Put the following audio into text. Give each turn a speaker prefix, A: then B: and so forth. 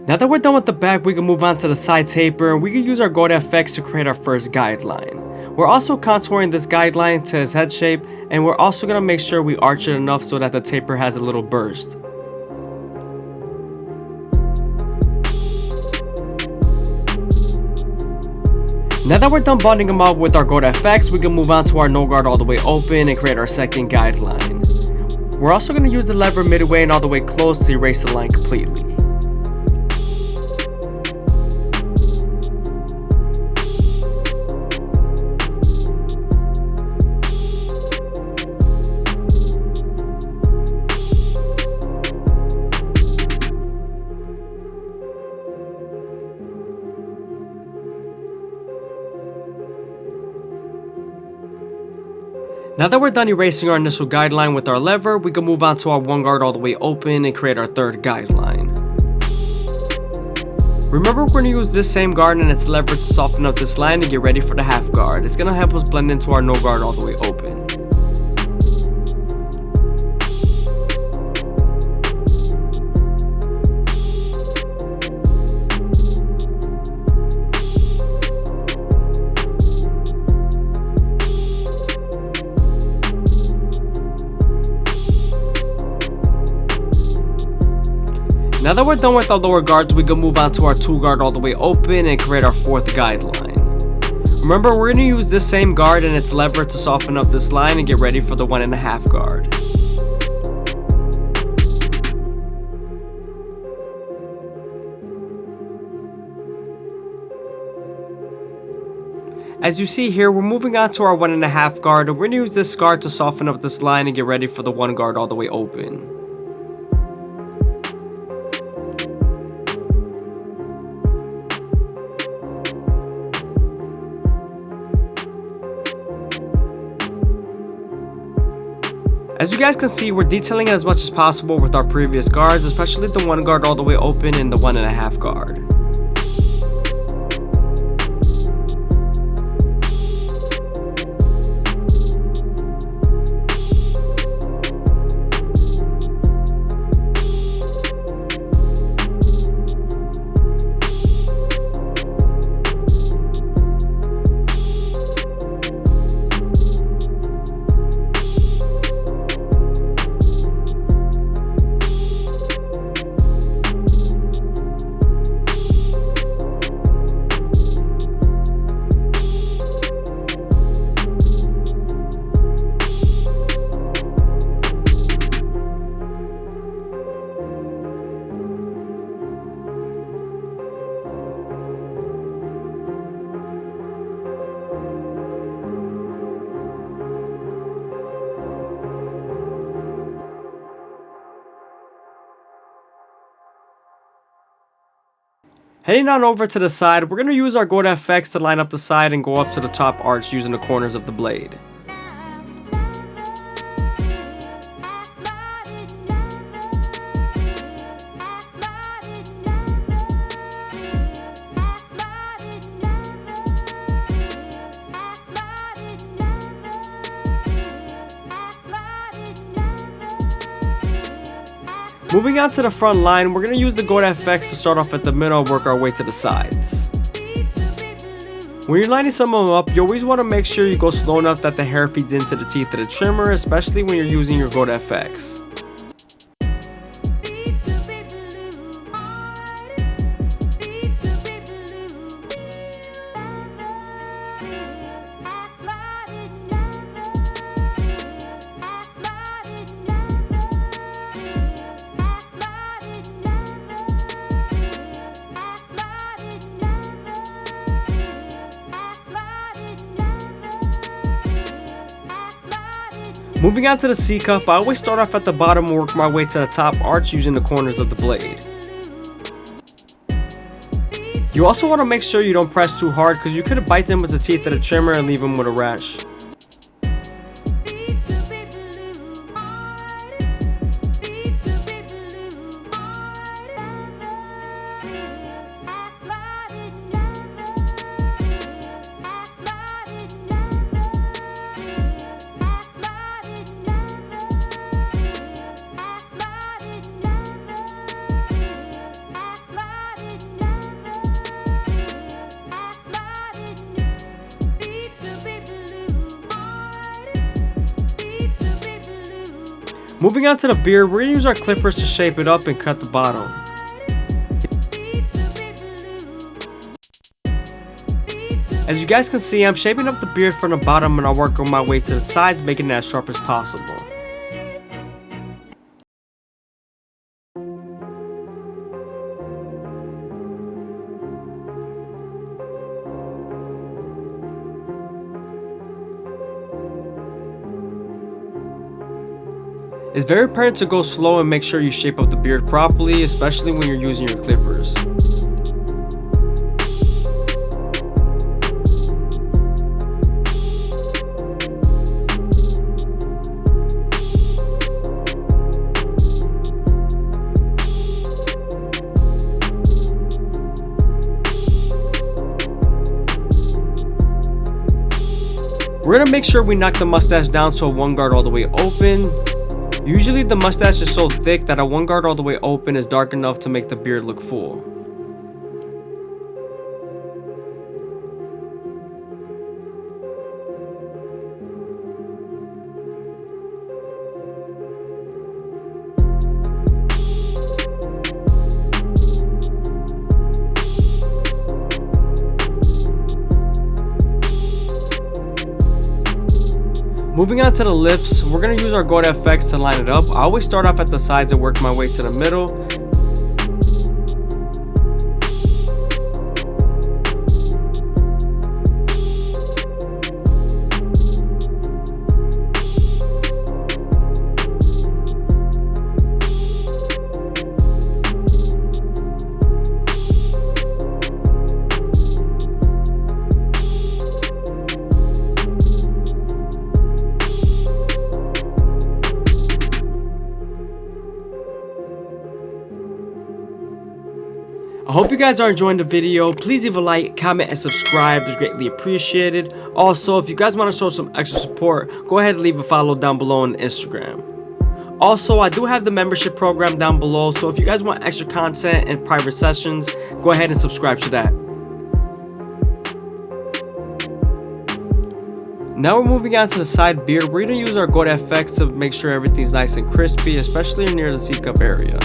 A: Now that we're done with the back, we can move on to the side taper, and we can use our Goat FX to create our first guideline. We're also contouring this guideline to his head shape, and we're also going to make sure we arch it enough so that the taper has a little burst. Now that we're done bonding him up with our Goat FX, we can move on to our no guard all the way open and create our second guideline. We're also going to use the lever midway and all the way close to erase the line completely. Now that we're done erasing our initial guideline with our lever, we can move on to our one guard all the way open and create our third guideline. Remember, we're going to use this same guard and its lever to soften up this line and get ready for the half guard. It's going to help us blend into our no guard all the way open. Now that we're done with our lower guards, we can move on to our two guard all the way open and create our fourth guideline. Remember, we're going to use this same guard and its lever to soften up this line and get ready for the 1.5 guard. As you see here, we're moving on to our 1.5 guard, and we're going to use this guard to soften up this line and get ready for the 1 guard all the way open. As you guys can see, we're detailing as much as possible with our previous guards, especially the 1 guard all the way open and the 1.5 guard. Heading on over to the side, we're going to use our Goat FX to line up the side and go up to the top arch using the corners of the blade. Moving on to the front line, we're going to use the Goat FX to start off at the middle and work our way to the sides. When you're lining some of them up, you always want to make sure you go slow enough that the hair feeds into the teeth of the trimmer, especially when you're using your Goat FX. Moving on to the C-cup, I always start off at the bottom and work my way to the top arch using the corners of the blade. You also want to make sure you don't press too hard because you could bite them with the teeth of the trimmer and leave them with a rash. Moving on to the beard, we're going to use our clippers to shape it up and cut the bottom. As you guys can see, I'm shaping up the beard from the bottom and I'll work on my way to the sides, making it as sharp as possible. It's very important to go slow and make sure you shape up the beard properly, especially when you're using your clippers. We're going to make sure we knock the mustache down so one guard all the way open. Usually the mustache is so thick that a one guard all the way open is dark enough to make the beard look full. Moving on to the lips, we're going to use our gold FX to line it up. I always start off at the sides and work my way to the middle. I hope you guys are enjoying the video. Please leave a like, comment, and subscribe. It's greatly appreciated. Also, if you guys want to show some extra support, go ahead and leave a follow down below on Instagram. Also, I do have the membership program down below, so if you guys want extra content and private sessions, go ahead and subscribe to that. Now we're moving on to the side beard. We're going to use our gold FX to make sure everything's nice and crispy, especially near the C-cup area.